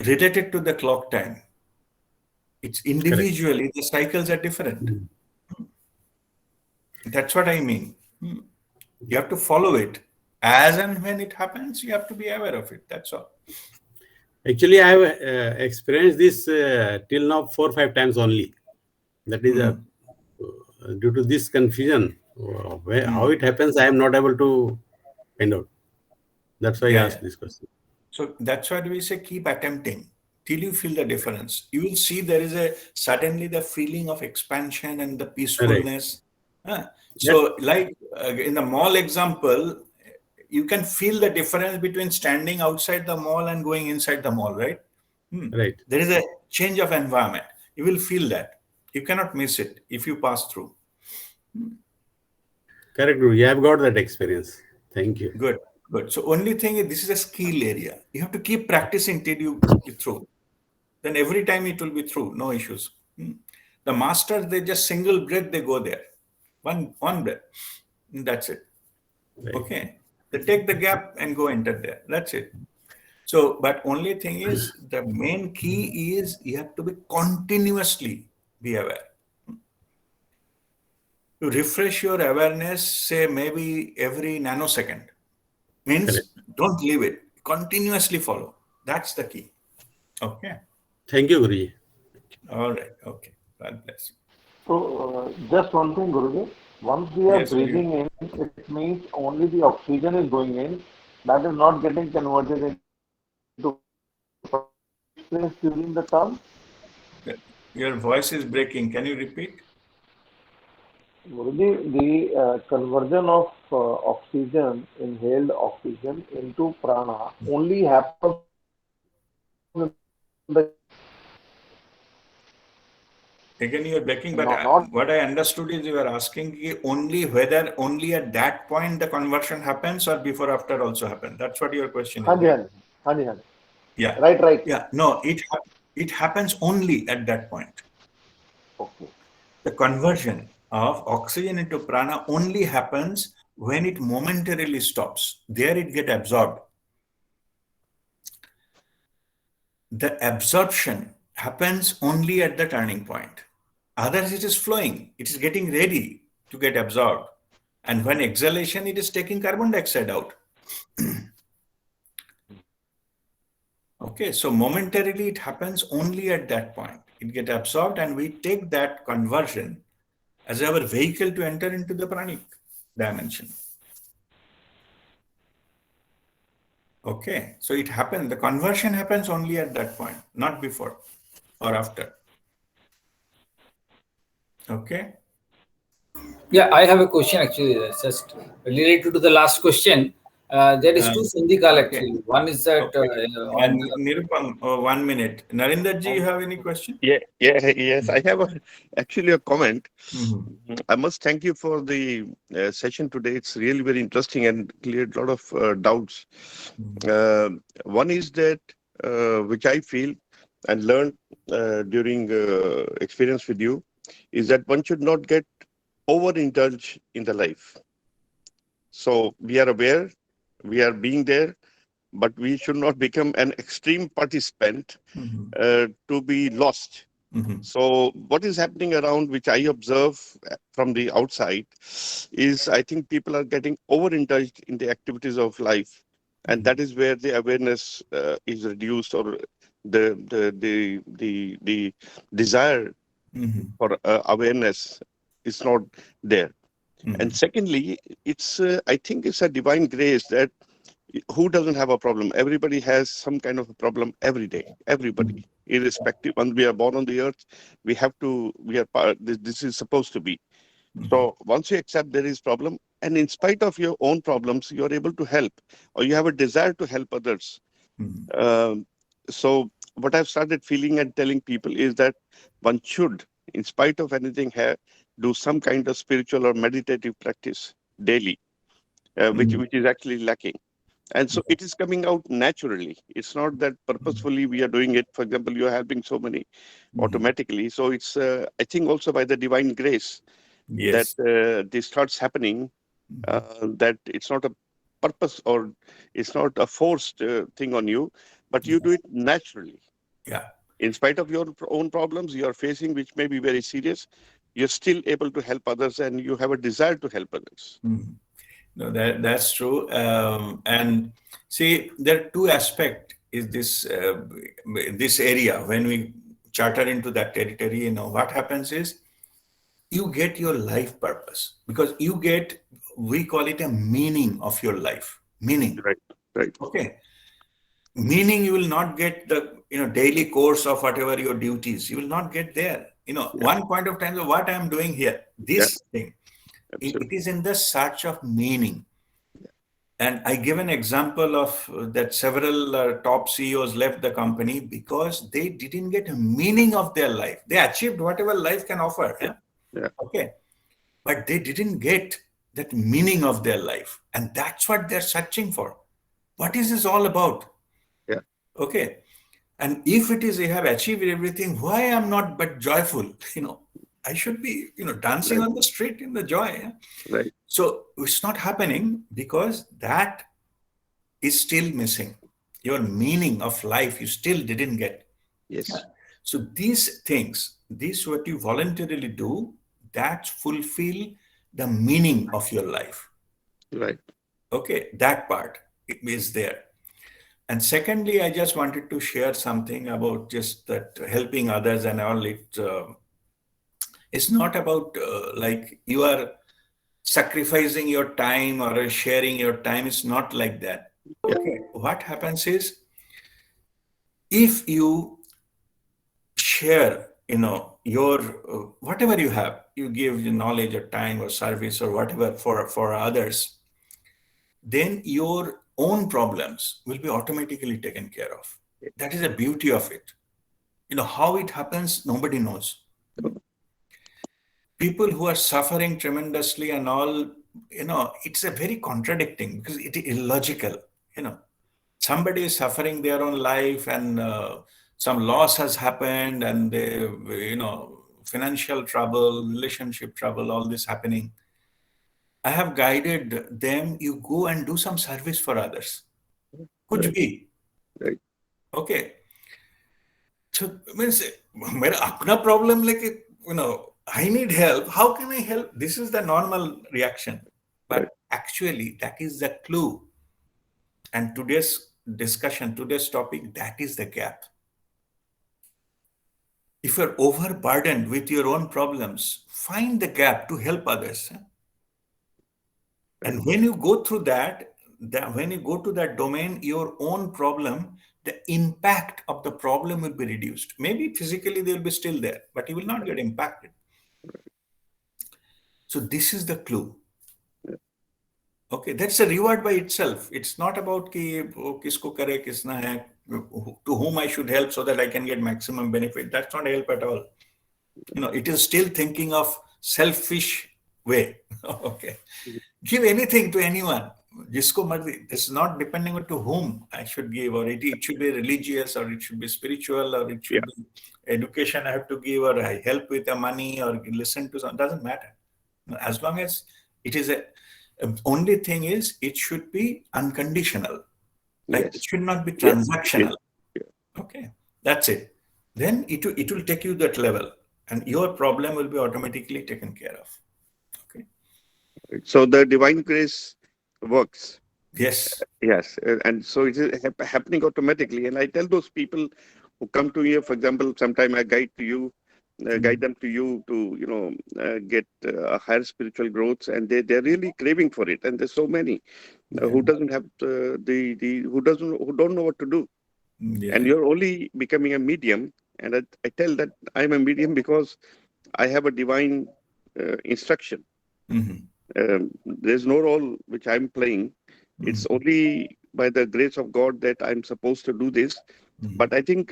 related to the clock time. It's individually, the cycles are different. That's what I mean. You have to follow it. As and when it happens, you have to be aware of it. That's all. Actually, I have experienced this till now 4 or 5 times only. That is due to this confusion. How it happens, I am not able to find out. That's why I asked this question. So that's why we say keep attempting till you feel the difference. You will see there is suddenly the feeling of expansion and the peacefulness. So like in the mall example, you can feel the difference between standing outside the mall and going inside the mall, right? Right. There is a change of environment. You will feel that. You cannot miss it if you pass through. Correct, Guru. You have got that experience. Thank you. Good. So only thing is, this is a skill area. You have to keep practicing till you be through. Then every time it will be through, no issues. The masters, they just single breath, they go there. One breath. That's it. Right. Okay. They take the gap and go enter there. That's it. So, but only thing is, the main key is you have to be continuously be aware. To refresh your awareness, say maybe every nanosecond. Means Correct. don't leave it. Continuously follow. That's the key. Okay. Thank you, Guruji. All right. Okay. God bless you. So, just one thing, Guruji. Once we are Yes, breathing in, it means only the oxygen is going in, that is not getting converted into experience during the term. your voice is breaking. Can you repeat? Guruji, the conversion of oxygen, inhaled oxygen into prana only happens in the Again, you are breaking, but not. what I understood is you are asking only whether only at that point the conversion happens or before after also happen. That's what your question is, Hanji, right? hanji, hanji, hanji. Yeah. Right, right. Yeah. No, it happens only at that point. Okay. The conversion of oxygen into prana only happens when it momentarily stops. There it gets absorbed. The absorption happens only at the turning point. Others, it is flowing. It is getting ready to get absorbed. And when exhalation, it is taking carbon dioxide out. Okay, so momentarily it happens only at that point. It gets absorbed and we take that conversion as our vehicle to enter into the pranic dimension. Okay, so it happens, the conversion happens only at that point, not before or after. Okay. Yeah, I have a question actually. That's just related to the last question. There is two Sandhikal Okay. actually. One is that Okay. on And the Nirupam, 1 minute. Narendraji, you have any question? Yes. I have actually a comment. Mhm. I must thank you for the session today. It's really very interesting and cleared a lot of doubts. Mhm. Uh, One is that which I feel and learned during experience with you is that one should not get overindulged in the life. So we are aware, we are being there, but we should not become an extreme participant Mhm. to be lost. Mhm. So what is happening around, which I observe from the outside, is I think people are getting overindulged in the activities of life, and that is where the awareness is reduced, or the desire Mhm. for awareness is not there. And Mhm. secondly, it's I think it's a divine grace that who doesn't have a problem? Everybody has some kind of a problem every day. Everybody, Mhm. irrespective. When we are born on the earth, we have to. We are part. This is supposed to be. Mhm. So once you accept there is problem, and in spite of your own problems, you are able to help, or you have a desire to help others. Mhm. Um, so what I've started feeling and telling people is that one should, in spite of anything, do some kind of spiritual or meditative practice daily, which Mhm. which is actually lacking. And so it is coming out naturally. It's not that purposefully we are doing it. For example, you are helping so many Mhm. automatically. So it's, I think, also by the divine grace that Yes. this starts happening, Mhm. that it's not a purpose or it's not a forced thing on you, but you do it naturally. Yeah. In spite of your own problems you are facing, which may be very serious, you're still able to help others and you have a desire to help others. Mhm. No, that's true. And see, there are two aspects is this area. When we charter into that territory, what happens is you get your life purpose because you get, we call it a meaning of your life. Meaning. Right, right. Okay. Meaning you will not get the daily course of whatever your duties. You will not get there. Yeah, One point of time, so what I am doing here, yeah, this thing, it absolutely. is in the search of meaning. Yeah, And I give an example of that several top CEOs left the company because they didn't get a meaning of their life. They achieved whatever life can offer. yeah, Yeah? yeah, Okay. But they didn't get that meaning of their life. And that's what they're searching for. What is this all about? yeah, Okay. And if it is they have achieved everything, why I'm not but joyful? I should be, dancing right, on the street in the joy. Yeah? right. So it's not happening because that is still missing. Your meaning of life you still didn't get. Yes, So these things, this what you voluntarily do, that fulfill the meaning of your life. right. Okay, that part is there. And secondly, I just wanted to share something about just that helping others and all. It's not about like you are sacrificing your time or sharing your time. It's not like that. Okay. What happens is, if you share, your whatever you have, you give your knowledge or time or service or whatever for others, then your own problems will be automatically taken care of. That is the beauty of it. How it happens, nobody knows. People who are suffering tremendously and all, it's a very contradicting, because it is illogical. Somebody is suffering their own life, and some loss has happened, and they, financial trouble, relationship trouble, all this happening. I have guided them, you go and do some service for others. Could be. Right. Okay. So means मेरा अपना problem, like, I need help. How can I help? This is the normal reaction. But actually, that is the clue. And today's discussion, today's topic, that is the gap. If you're overburdened with your own problems, find the gap to help others. And when you go through that, when you go to that domain, your own problem, the impact of the problem will be reduced. Maybe physically they will be still there, but you will not get impacted. So this is the clue. Okay, that's a reward by itself. It's not about ki, kisko kare, kisna hai, to whom I should help so that I can get maximum benefit. That's not help at all. It is still thinking of selfish way. Okay. Give anything to anyone. Jisko marzi. It's not depending on to whom I should give, or it should be religious, or it should be spiritual, or it should be education I have to give, or I help with the money, or listen to something. Doesn't matter. As long as it is only thing is, it should be unconditional. Like, it should not be transactional. Okay. That's it. Then it will take you that level, and your problem will be automatically taken care of. Okay. So the divine grace works. Yes. Yes. And so it is happening automatically. And I tell those people who come to me, for example, sometime I guide them to you to, get a higher spiritual growth, and they're really craving for it. And there's so many who doesn't have who don't know what to do. Yeah. And you're only becoming a medium. And I tell that I'm a medium because I have a divine instruction. There's no role which I'm playing. It's only by the grace of God that I'm supposed to do this. But I think,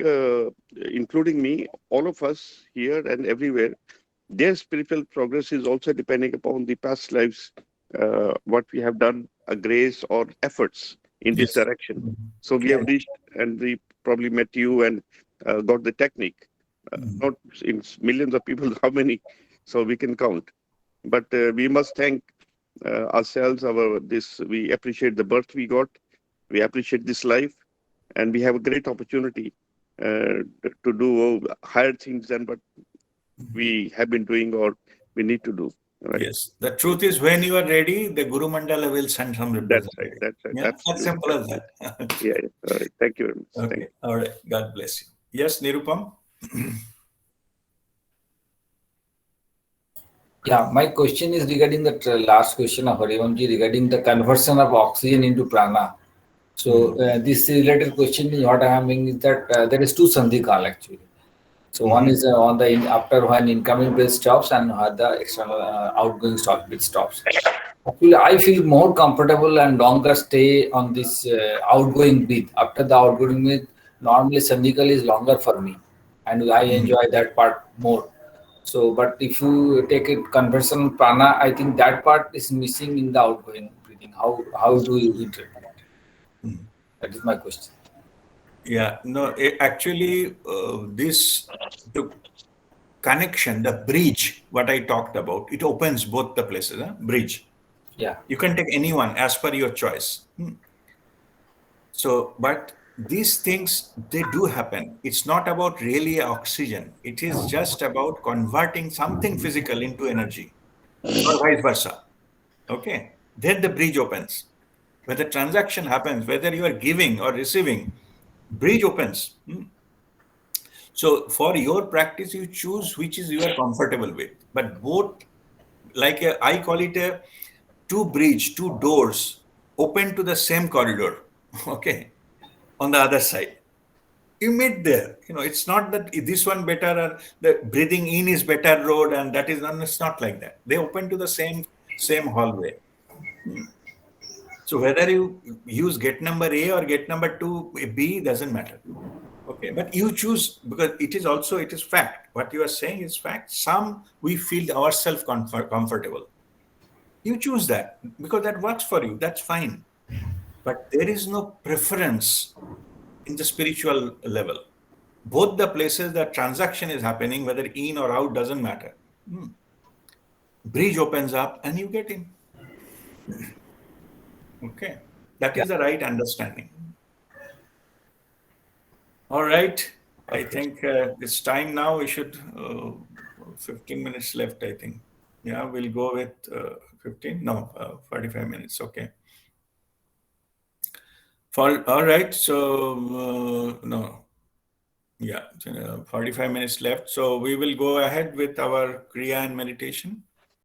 including me, all of us here and everywhere, their spiritual progress is also depending upon the past lives, what we have done, a grace or efforts in this direction. So we have reached, and we probably met you and got the technique. Not in millions of people, how many, so we can count. But we must thank ourselves. We appreciate the birth we got. We appreciate this life, and we have a great opportunity to do higher things than what we have been doing or we need to do. Right? Yes. The truth is, when you are ready, the Guru Mandala will send some representative. That's right. Yeah, as simple as that. Yeah. All right. Thank you very much. Okay. All right. God bless you. Yes, Nirupam. Yeah, my question is regarding that last question of Harivamji regarding the conversion of oxygen into prana. So this related question is what I am having is that there is two sandhi kal actually. So one is on the after when incoming breath stops and the external outgoing breath stops. Actually, I feel more comfortable and longer stay on this outgoing breath. After the outgoing breath, normally sandhi kal is longer for me, and I enjoy that part more. So, but if you take it conversion prana, I think that part is missing in the outgoing breathing. How do you interpret it? That is my question. Yeah, no, actually, the connection, the bridge, what I talked about, it opens both the places, bridge. Yeah. You can take anyone as per your choice. So, but these things, they do happen. It's not about really oxygen. It is just about converting something physical into energy, or vice versa. Okay. Then the bridge opens. When the transaction happens, whether you are giving or receiving, bridge opens. So for your practice, you choose which is you are comfortable with. But both, like I call it a two doors open to the same corridor. Okay, on the other side, you meet there. It's not that this one better or the breathing in is better road and that is not. It's not like that. They open to the same hallway. So whether you use gate number A or gate number two B doesn't matter. Okay, but you choose because it is fact. What you are saying is fact. Some we feel ourselves comfortable. You choose that because that works for you. That's fine. But there is no preference in the spiritual level. Both the places that transaction is happening, whether in or out, doesn't matter. Bridge opens up and you get in. Okay, that is the right understanding. All right. I think it's time now. We should 15 minutes left, I think. Yeah, we'll go with 15. No, 45 minutes. Okay. All right. So no, yeah, 45 minutes left. So we will go ahead with our Kriya and meditation.